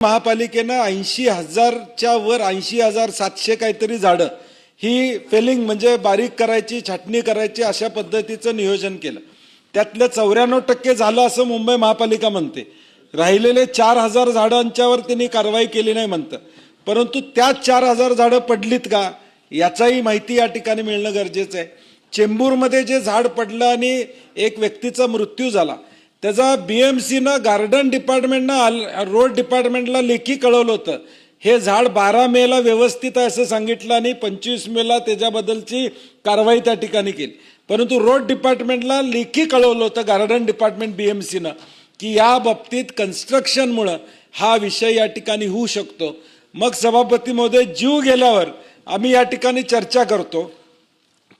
महापालिकेनं 80,000च्या वर 80,700 काहीतरी झाडं ही फेलिंग म्हणजे बारीक करायची, छाटणी करायची अशा पद्धतीचं नियोजन केलं. त्यातलं 94% झालं असं मुंबई महापालिका म्हणते. राहिलेले 4,000 झाडांच्यावर त्यांनी कारवाई केली नाही म्हणतं. परंतु त्या 4,000 झाडं पडलीत का याचाही माहिती या ठिकाणी मिळणं गरजेचं आहे. चेंबूरमध्ये जे झाड पडलं आणि एक व्यक्तीचा मृत्यू झाला त्याचा BMCनं गार्डन डिपार्टमेंटनं रोड डिपार्टमेंटला लेखी कळवलं होतं. हे झाड 12 मेला व्यवस्थित आहे असं सांगितलं आणि 25 मेला त्याच्याबद्दलची कारवाई त्या ठिकाणी केली. परंतु रोड डिपार्टमेंटला लेखी कळवलं होतं गार्डन डिपार्टमेंट BMCनं की या बाबतीत कन्स्ट्रक्शनमुळं हा विषय या ठिकाणी होऊ शकतो. मग सभापती महोदय जीव गेल्यावर आम्ही या ठिकाणी चर्चा करतो,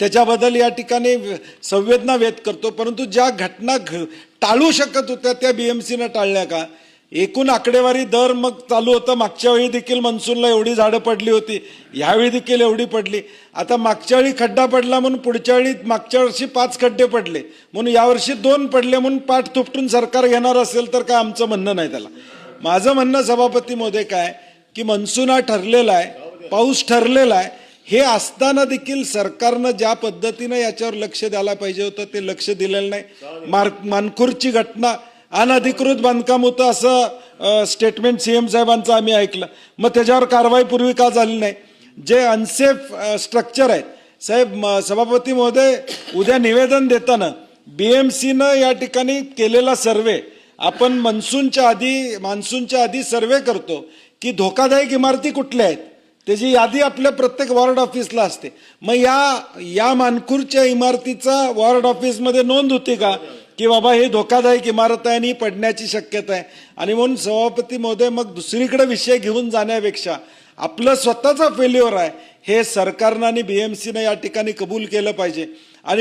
त्याच्याबद्दल या ठिकाणी संवेदना व्यक्त करतो. परंतु ज्या घटना टाळू शकत होत्या त्या BMCनं टाळल्या का? एकूण आकडेवारी दर मग चालू होतं. मागच्या वेळी देखील मनसूनला एवढी झाडं पडली होती, यावेळी देखील एवढी पडली. आता मागच्या वेळी खड्डा पडला म्हणून पुढच्या वेळी मागच्या वर्षी 5 खड्डे पडले म्हणून यावर्षी 2 पडले म्हणून पाठ तुपटून सरकार घेणार असेल तर काय आमचं म्हणणं नाही त्याला. माझं म्हणणं सभापती महोदय काय की मनसून हा ठरलेला आहे, पाऊस ठरलेला आहे. हे असताना देखील सरकारनं ज्या पद्धतीनं याच्यावर लक्ष द्यायला पाहिजे होतं ते लक्ष दिलेलं नाही. मानखुर्दची घटना अनधिकृत बांधकाम होतं असं स्टेटमेंट CM साहेबांचं आम्ही ऐकलं. मग त्याच्यावर कारवाई पूर्वी का झाली नाही? जे अनसेफ स्ट्रक्चर आहेत साहेब, सभापती महोदय उद्या निवेदन देताना BMCनं या ठिकाणी केलेला सर्वे आपण मान्सूनच्या आधी सर्वे करतो की धोकादायक इमारती कुठल्या आहेत त्याची यादी आपल्या प्रत्येक वॉर्ड ऑफिसला असते. मग या मानखुर्दच्या इमारतीचा वॉर्ड ऑफिसमध्ये नोंद होती का की बाबा हे धोकादायक इमारत आहे आणि पडण्याची शक्यता आहे? आणि म्हणून सभापती महोदय मग दुसरीकडे विषय घेऊन जाण्यापेक्षा आपलं स्वतःचा फेल्युअर आहे हे सरकारनं आणि BMCनं या ठिकाणी कबूल केलं पाहिजे. आणि